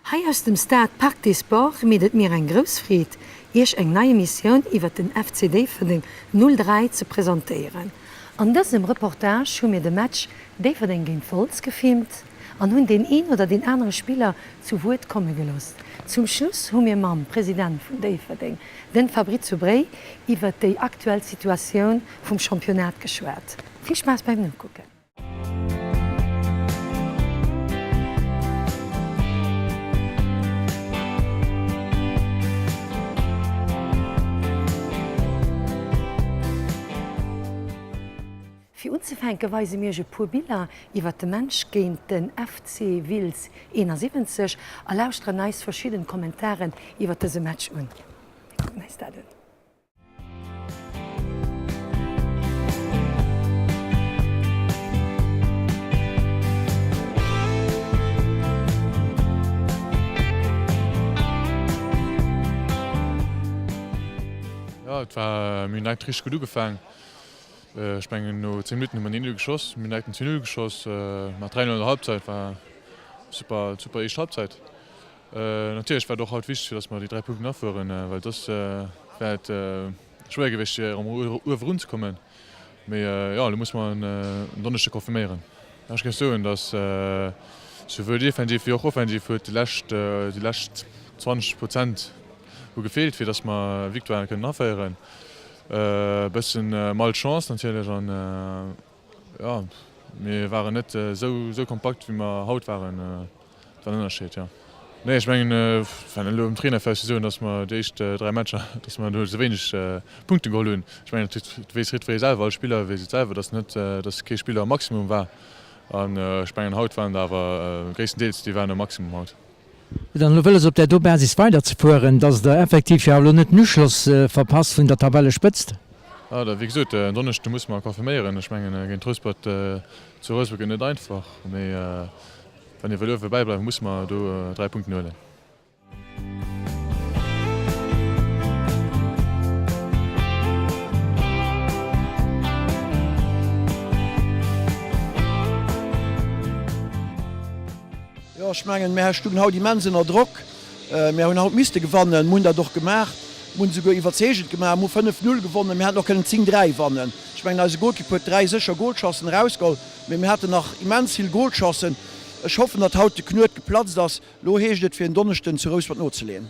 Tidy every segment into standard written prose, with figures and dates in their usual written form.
Hei aus dem Staat Parc des Sports mietet mir ein Großfried, ich eng neue Mission über den FCD für den 03 zu präsentieren. An diesem Reportage haben wir den Match Deverding gegen Volz gefilmt und haben den einen oder den anderen Spieler zu Wort kommen gelassen. Zum Schluss haben wir mit dem Präsidenten von Deverding, den Fabrizio Brey, über die aktuelle Situation vom Championat geschwärzt. Viel Spaß beim Nachgucken. Für uns weisen wir ein paar Bilder über den Mensch gegen den FC Wils 71 und lauschen uns verschiedene Kommentare über diesen Match an. Nice that. Ja, es war mir richtig gut gefangen. Ich bin nur 10 Minuten in den geschossen, mir einen 10 geschossen, nach 3:00 Halbzeit war super erste Halbzeit. Natürlich war doch halt wichtig, dass wir die 3 Punkte nachführen, weil das wäre schwer gewesen, um rund zu kommen. Aber ja, da muss man Donnerstag konfirmieren. Ich kann sagen, dass sowohl defensiv wie auch offensiv die letzten 20% gefehlt, für dass wir Victoire nachfeiern können. Bisschen mal Chance natürlich und ja, wir waren nicht so kompakt wie wir heute waren, dann steht ja. Nee, ich meine, von dem Trainer fest so, dass wir die ersten 3 Matches, dass wir nur so wenig Punkte geholt haben. Ich meine, du weißt nicht, wer selber als Spieler, wie sie selber, dass nicht dass kein Spieler am Maximum war. Und ich meine, heute waren da aber größtenteils die waren am Maximum heute. Dann will es op der Dobasis weiterzuführen, dass der effektiv ja nicht nur Schluss verpasst von der Tabelle spitzt. Ja, da, wie gesagt, Donnerstag muss man konfirmieren. Ich meine, gegen Trostbad zu Rosberg nicht einfach. Aber wenn ihr vorbei bleibt, muss man 3 Punkte holen. Ja, ich meine, wir haben heute die Menschen unter Druck. Wir haben heute Miste gewonnen, wir haben doch gemacht. Wir haben sogar überzeugt gemacht, wir haben 5:0 gewonnen, wir haben noch keine 10:3 gewonnen. Ich meine, als Goalkeeper 3 sicher Goalchancen rausgeholt. Wir hatten noch immens viel Goalchancen. Ich hoffe, dass heute der Knut geplatzt ist. Lo heißt es für den Donnerstag zu Rosbad not zu lehnen.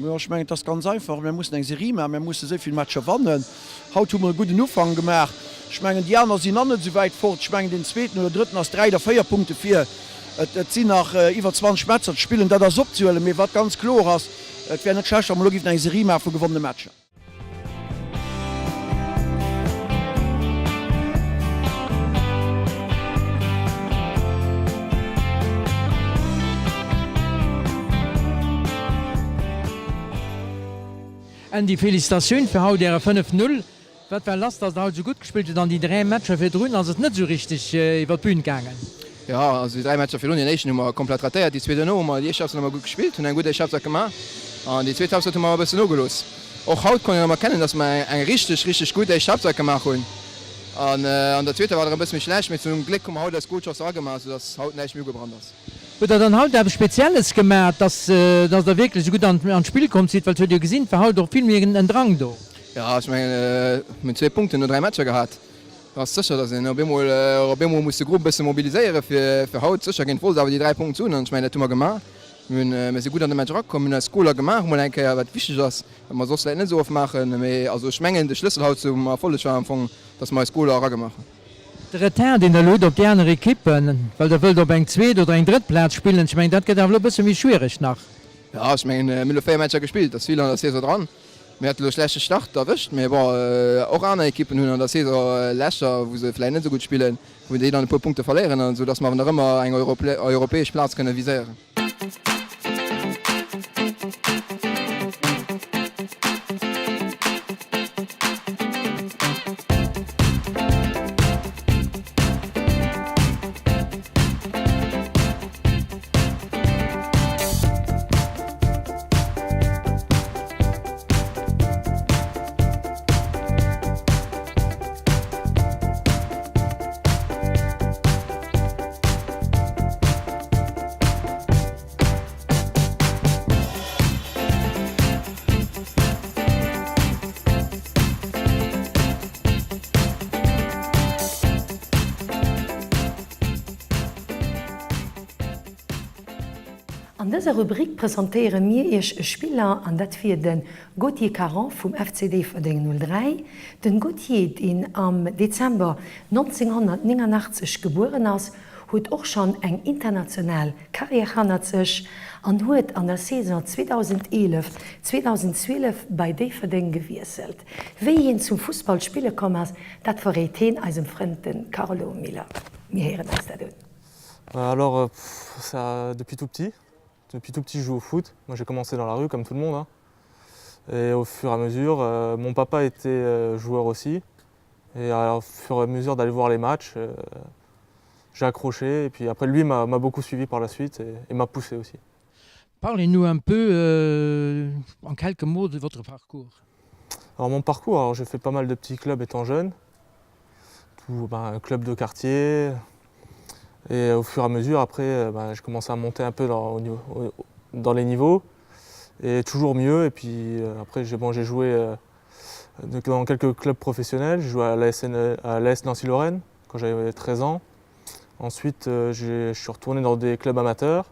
Ja, ich meine, das ist ganz einfach. Wir mussten eine Serie machen, wir mussten so viele Matches gewonnen. Heute haben wir einen guten Anfang gemacht. Ich meine, die anderen sind noch nicht so weit fort. Ich meine, den zweiten oder dritten als 3 oder 4 Punkte für. Es sind nach über 20 Matches zu spielen, da das abzuholen. Mir war ganz klar, es wäre nicht schlecht, wenn wir eine Serie machen für gewonnene Matches. Und die Felicitation für heute der 5:0. Was war das, dass er so gut gespielt hat, dann die 3 Matches für drüben, also es nicht so richtig über die Bühne gegangen. Ja, also die 3 Matches für uns, die ersten haben wir komplett ratiert. Die zweite noch haben wir die erste Halbzeit gut gespielt und eine gute Halbzeit gemacht. Und die zweite Halbzeit haben wir ein bisschen angelost. Auch heute konnte ich erkennen, dass wir eine richtig gute erste Halbzeit gemacht haben. Und der zweite war ein bisschen schlecht, mit so einem Glück haben wir heute das Goalchance auch gemacht, sodass heute nicht mehr gebrannt ist. Hat er dann halt etwas Spezielles gemerkt, dass er wirklich so gut ans Spiel kommt, weil du gesehen hast, hat doch viel mehr einen Drang da. Ja, ich meine, mit 2 Punkten nur 3 Matches gehabt. Das ist sicher, dass ich muss die Gruppe ein bisschen mobilisieren für heute. Sicher gehen voll, aber die 3 Punkte zu. Und ich meine, das haben wir gemacht. Wir sind gut an den Match rangekommen, wir haben Schooler gemacht. Und denke, was wichtig ist, wenn wir sonst nicht so oft machen. Also ich meine, der Schlüssel heute zum Erfolg war, dass wir Schooler machen. Der Return, den der Leute auch gerne Equipen, weil der will beim 2. oder 3. Platz spielen. Ich meine, das geht ein bisschen wie schwierig nach. Ja, ich meine, wir haben 4 Matches gespielt, das ist viel an der Saison dran. Wir hatten einen schlechten Start erwischt, wir waren auch andere Equipen an der Saison letzter, wo sie vielleicht nicht so gut spielen, wo die dann ein paar Punkte verlieren, sodass wir noch immer einen europäischen Platz können visieren. An dieser Rubrik präsentieren wir euch Spieler, an das wir den Gauthier Caron vom FCD Verding 03, den Gauthier, den am Dezember 1989 geboren ist, hat auch schon eine internationale Karriere hinter sich und hat an der Saison 2011-2012 bei Deferding gewechselt. Wie ihn zum Fußballspielen gekommen ist, das verrät ihn als Freund Carlo Miller. Wir hören uns das. Alors, depuis tout petit, je joue au foot. Moi, j'ai commencé dans la rue, comme tout le monde. Hein. Et au fur et à mesure, mon papa était joueur aussi. Et au fur et à mesure d'aller voir les matchs, j'ai accroché. Et puis après, lui m'a beaucoup suivi par la suite et m'a poussé aussi. Parlez-nous un peu, en quelques mots, de votre parcours. Alors, mon parcours, j'ai fait pas mal de petits clubs étant jeune. Un club de quartier. Et au fur et à mesure, après, j'ai commencé à monter un peu dans les niveaux, et toujours mieux. Et puis après, j'ai joué dans quelques clubs professionnels. J'ai joué à l'AS Nancy-Lorraine quand j'avais 13 ans. Ensuite, je suis retourné dans des clubs amateurs.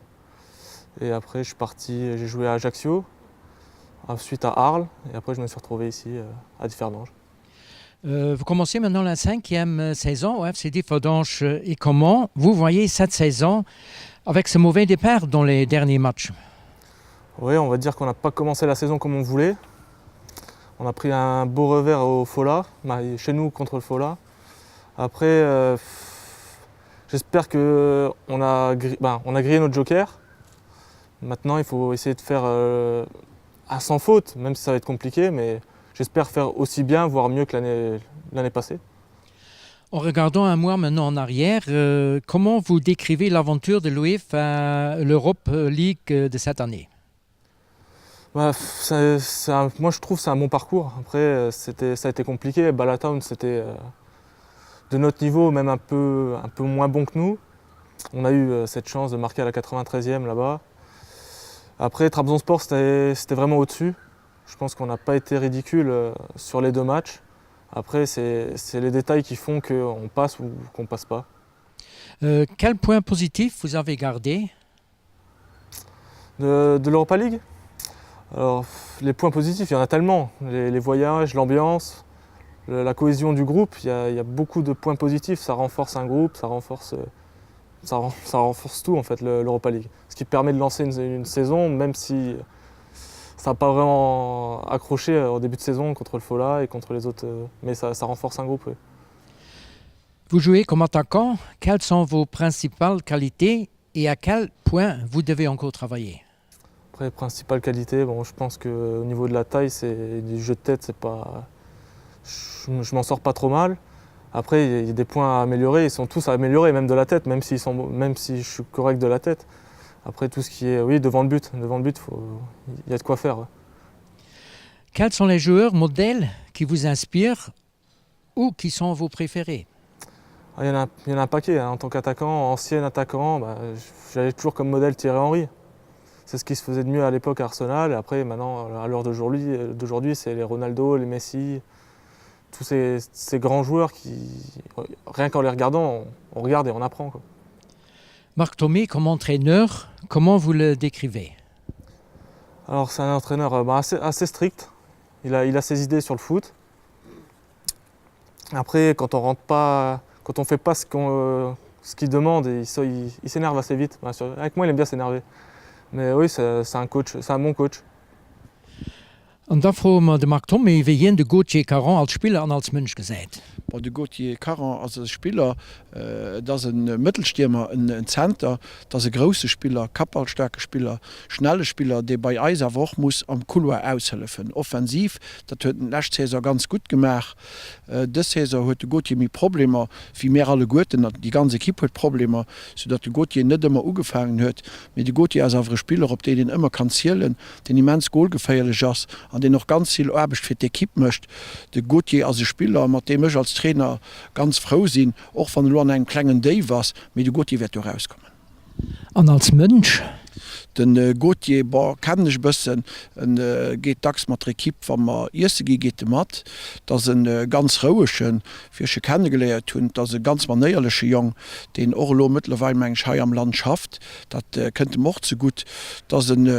Et après, j'ai joué à Ajaccio, ensuite à Arles. Et après, je me suis retrouvé ici à Differdange. Vous commencez maintenant la 5e saison au FCD Fordange. Et comment vous voyez cette saison avec ce mauvais départ dans les derniers matchs? Oui, on va dire qu'on n'a pas commencé la saison comme on voulait. On a pris un beau revers au Fola, chez nous contre le Fola. Après, j'espère qu'on a grillé notre joker. Maintenant, il faut essayer de faire sans faute, même si ça va être compliqué. Mais j'espère faire aussi bien, voire mieux que l'année passée. En regardant un mois maintenant en arrière, comment vous décrivez l'aventure de l'OIF à l'Europe League de cette année? Moi, je trouve que c'est un bon parcours. Après, ça a été compliqué. Balatown, c'était de notre niveau, même un peu moins bon que nous. On a eu cette chance de marquer à la 93e là-bas. Après, Trabzonspor, c'était vraiment au-dessus. Je pense qu'on n'a pas été ridicule sur les 2 matchs. Après, c'est les détails qui font qu'on passe ou qu'on ne passe pas. Quel point positif vous avez gardé de l'Europa League? Alors, les points positifs, il y en a tellement. Les voyages, l'ambiance, la cohésion du groupe, il y a beaucoup de points positifs. Ça renforce un groupe, ça renforce tout, en fait, l'Europa League. Ce qui permet de lancer une saison, même si ça n'a pas vraiment accroché au début de saison contre le Fola et contre les autres, mais ça renforce un groupe. Oui. Vous jouez comme attaquant. Quelles sont vos principales qualités et à quel point vous devez encore travailler? Après, principale qualité, je pense qu'au niveau de la taille, du jeu de tête, c'est pas, je m'en sors pas trop mal. Après, il y a des points à améliorer. Ils sont tous à améliorer, même de la tête, même si je suis correct de la tête. Après, tout ce qui est, oui, devant le but, il y a de quoi faire. Ouais. Quels sont les joueurs modèles qui vous inspirent ou qui sont vos préférés? Il y en a un paquet. Hein. En tant qu'attaquant, ancien attaquant, j'avais toujours comme modèle Thierry Henry. C'est ce qui se faisait de mieux à l'époque à Arsenal. Et après, maintenant, à l'heure d'aujourd'hui, c'est les Ronaldo, les Messi, tous ces grands joueurs qui, rien qu'en les regardant, on regarde et on apprend. Quoi. Marc Thomé, comme entraîneur, comment vous le décrivez? Alors, c'est un entraîneur assez strict. Il a ses idées sur le foot. Après, quand on ne fait pas ce qu'il demande, il s'énerve assez vite. Avec moi, il aime bien s'énerver. Mais oui, c'est un bon coach. Und da fragen wir den Marc Thomé, wie ihn der Gauthier Caron als Spieler und als Mensch gesagt? De Gauthier Caron als Spieler, das ein Mittelstürmer, ein Center, das ein großer Spieler, kapalstarke Spieler, schnelle Spieler, der bei Eiser Woche muss am Couloir aushelfen. Offensiv, das hat den letzten Saison ganz gut gemacht. Das Saison hat Gauthier mit Probleme, wie mehr alle Guten, die ganze Equipe hat Probleme, sodass Gauthier nicht immer angefangen hat. Mit Gauthier ist ein Spieler, auf den immer kann zählen, den immens goalgefährlich ist, an den noch ganz viel Arbeit für die Equipe möchte. Der Gauthier als Spieler, mit dem ich als Trainer ganz froh sind, auch wenn nur einen kleinen Day was, mit der Gauthier wird rauskommen. Und als Mensch? Den Gauthier kenne ich bëssen geht dacks mat Kipp van ma Igi geht mat, dats een ganz rouechen firsche kennengeleiert hunn, dat se ganz manéierlesche Jong den Orlo mittlerweile meng Schei am Land schafft, dat könnte mocht so gut, dats een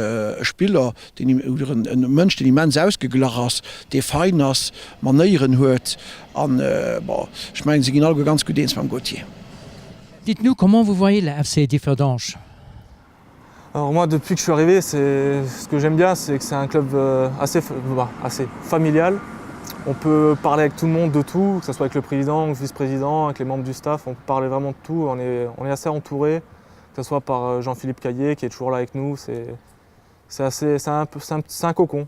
Spieler den en Mënsch den immens ausgeglar ass, de fein ass manéieren huet an ich mein, se gin all ganz gut beim Gauthier. Dites-nous comment vous voyez la FC Differdange. Alors moi, depuis que je suis arrivé, ce que j'aime bien, c'est que c'est un club assez familial. On peut parler avec tout le monde de tout, que ce soit avec le président, le vice-président, avec les membres du staff. On peut parler vraiment de tout. On est assez entouré, que ce soit par Jean-Philippe Caillé, qui est toujours là avec nous. C'est un cocon.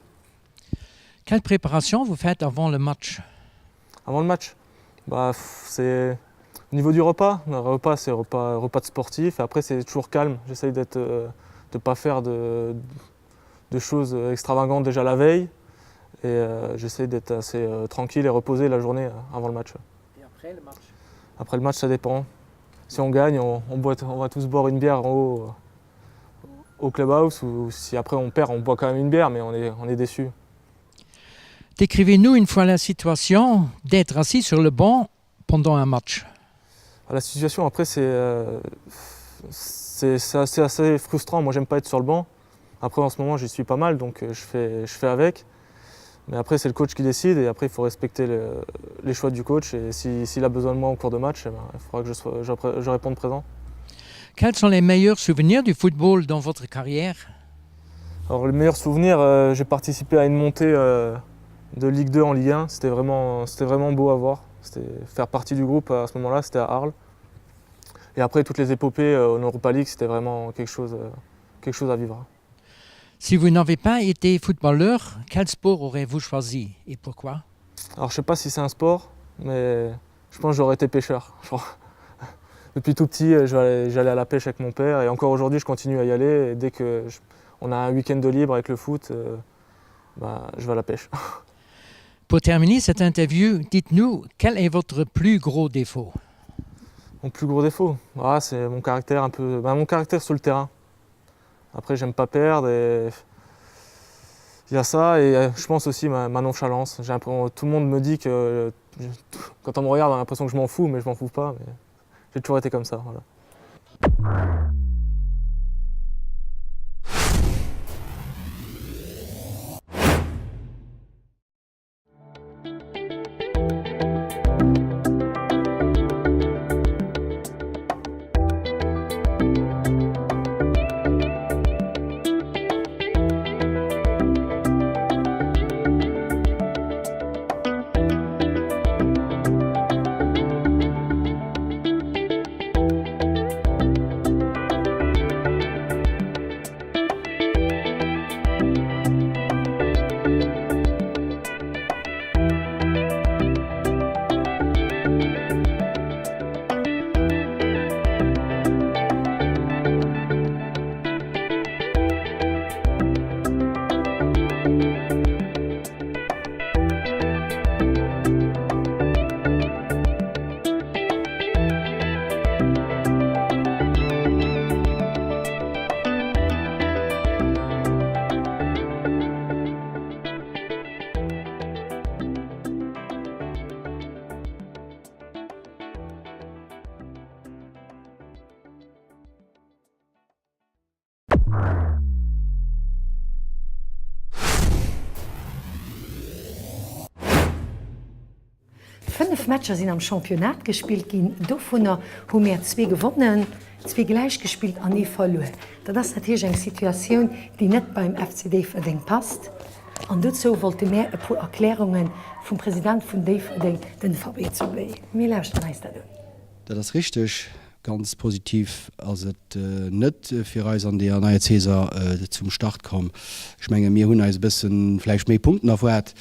Quelle préparation vous faites avant le match? Avant le match, c'est au niveau du repas. Le repas, c'est repas de sportif. Et après, c'est toujours calme. J'essaye de ne pas faire de choses extravagantes déjà la veille. Et j'essaie d'être assez tranquille et reposé la journée avant le match. Et après le match? Après le match, ça dépend. Si on gagne, on va tous boire une bière en haut au clubhouse. Ou si après on perd, on boit quand même une bière, mais on est déçu. Décrivez-nous une fois la situation d'être assis sur le banc pendant un match. La situation après c'est assez frustrant. Moi j'aime pas être sur le banc. Après en ce moment j'y suis pas mal donc je fais avec. Mais après c'est le coach qui décide et après il faut respecter les choix du coach et s'il a besoin de moi en cours de match, il faudra que je réponde présent. Quels sont les meilleurs souvenirs du football dans votre carrière? Alors les meilleurs souvenirs, j'ai participé à une montée de Ligue 2 en Ligue 1. C'était vraiment beau à voir. Faire partie du groupe à ce moment-là, c'était à Arles. Et après, toutes les épopées en Europa League, c'était vraiment quelque chose à vivre. Si vous n'avez pas été footballeur, quel sport aurez-vous choisi et pourquoi? Alors, je ne sais pas si c'est un sport, mais je pense que j'aurais été pêcheur. Depuis tout petit, j'allais à la pêche avec mon père et encore aujourd'hui, je continue à y aller. Et dès qu'on a un week-end de libre avec le foot, je vais à la pêche. Pour terminer cette interview, dites-nous, quel est votre plus gros défaut? Mon plus gros défaut, c'est mon caractère mon caractère sur le terrain. Après, j'aime pas perdre et il y a ça et je pense aussi ma nonchalance. Tout le monde me dit que quand on me regarde, on a l'impression que je m'en fous, mais je m'en fous pas. Mais j'ai toujours été comme ça. Voilà. Fünf Matcher sind am Championat gespielt gin Dofunner hun mehr 2 gewonnen, 2 gleich gespielt an nie verloren. Das ist natürlich eine Situation, die nicht beim FCD verding passt. Und dazu wollte mehr ein paar Erklärungen vom Präsident von DVD den VB zu geben. Wir lauschen uns da. Das ist richtig, ganz positiv, als es nicht für uns an der neue Caesar zum Start kam. Ich meine, wir haben ein bisschen vielleicht mehr Punkte erwartet,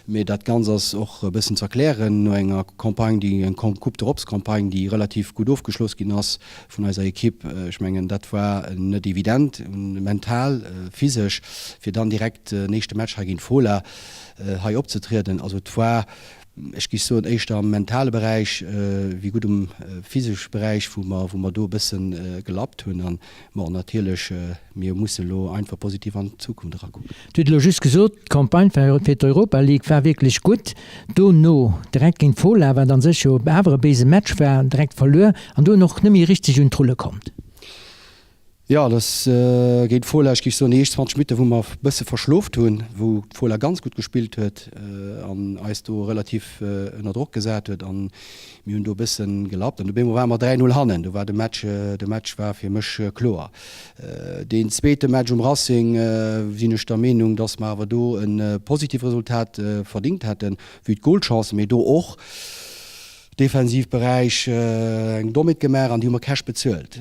aber das Ganze ist auch ein bisschen zu erklären. Nur eine Kampagne, eine Coupe d'Europe-Kampagne, die relativ gut aufgeschlossen ist von unserer Equipe. Ich meine, das war nicht evident, mental, physisch, für dann direkt nächste Match gegen Fola aufzutreten. Also, das war ich gi so echt am mentale Bereich wie gut physisch Bereich wo man do bisssen gelabt hunn an mar natürlich mir muss lo einfach positiv an Zukunft ragu. Du lo just gesot Kampagne fir Europa League war wirklich gut. Du no direkt gin Vorlawer dann sech bewer bese Match war direkt verlö an du noch nimi richtig hun Trolle kommt. Ja, das geht voll ich so nicht 20 Minuten, wo man bisschen verschluft hun, wo voll ganz gut gespielt huet an als du relativ unter Druck gesät huet an mir hun du bisschen gelabt. Du bin war 3-0 hannen. Du war de Match war fir mech klar. Den zweite Match Racing wie der Meinung, dass man aber do ein positives Resultat verdient hätten wie Goldchance mir do och. Defensivbereich eng domit gemer an die man Cash bezöllt.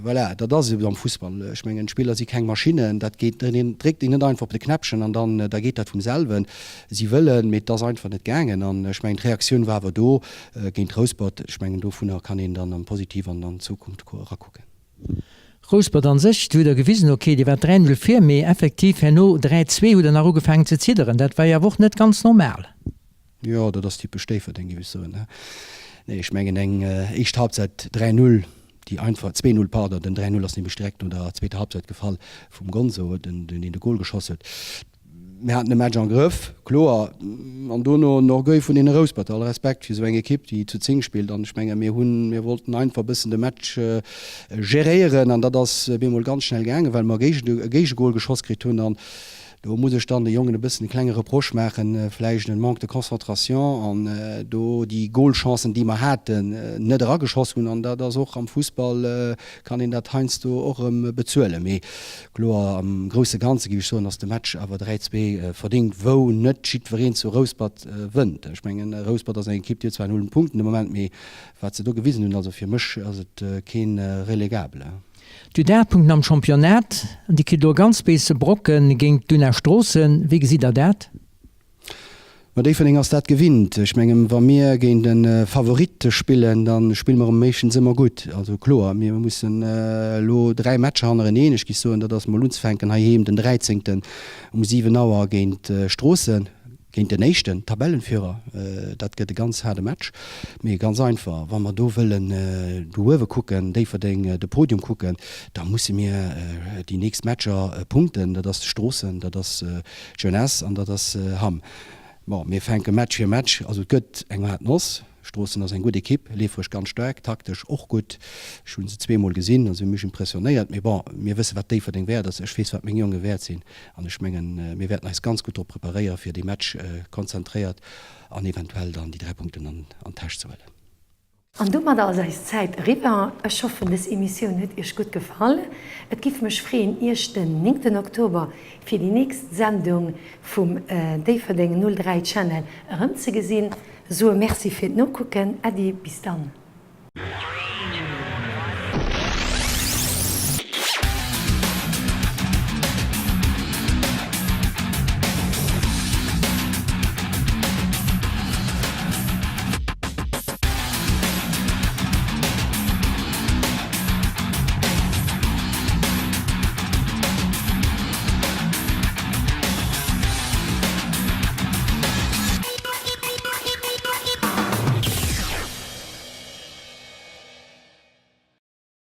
Voilà, das am Fußball. Ich mein, Spieler sie keine Maschinen, dat geht trägt ihnen einfach de Knäpchen an dann da geht dat vom selben. Sie wollen mit das einfach net gängen an ich mein, Reaktion war do gegen Rosebud ich mein, do kann ihn dann am positiv an dann Zukunft gucken. Rosebud an sich du der gewissen okay, die war 3-0 mehr effektiv no 3-2 oder nach gefangen zu zitteren. Dat war ja woch net ganz normal. Ja, das die Bestefer denke ich so. Ne? Nee, ich mengen eng ich Halbzeit 3-0 die einfach 2-0 Pader den 3-0 ass nie bestreckt und der zweite Halbzeit gefall vum Gonzo den in de Goal geschosset. Wir hatten den Match an Griff klar an Donno noch gouf vun den Rosebud all Respekt fir so eng Kipp, die zu Zing spielt an Schmenge mir wollten einfach bisssen de Match gerieren an dat das bin ganz schnell gänge, weil man Gege Goal geschosskrit hun an. Da muss ich dann de jungen bisschen kleinere Prosch machen vielleicht den manque de Konzentration an die Goalchancen die man hat net geschossen an das auch am Fußball kann in der Heinst du auch bezuelen klar am große ganze gi so dass der Match aber 3-2 verdient wo net schi zu Rosebud wënd ich mengen Rosebud das gibt dir 2-0 Punkten im Moment mir wat du gewiesen hun also für misch kein relegable. Du Punkt am Championat die Ki ganz bese Brocken ging dünner Strossen wie si dat? Ass dat gewinnt. Ich mengem war mir gegen den Favorite spielen, dann spielen wir méchen immer gut. Also klar, wir müssen lo 3 Matscher an ich gi so dat Molunsfänken ha den 13. 7 Auer gegen Strossen. Gegen den nächsten Tabellenführer dat gët ganz harte Match mir ganz einfach wann man do willen dowe gucken de Podium gucken da muss mir die nächsten Matcher punkten das stoßen da das jeunesse an das ham mir fenke Match für Match also gött eng hat nos Strossen ass en gute Kipp, liefrech ganz stark, taktisch och gut schon se 2-mal gesinn, also mich impressioniert mir wisse wat défer den wär, dat ech fees wat még junge wert sinn an Schmengen mir werden als ganz gut op prepariert fir die Match konzentriert an eventuell dann die 3 Punkte an Tasch zu wellen. An du mat as als Zeit River erschaffen des Emissionioun huet ech gut gefallen. Et gif mech freen 9. Oktober fir die nächst Sendung vum Daverding 03 Channel ëm ze gesinn. So merci fir no kucken, Adi bis dann.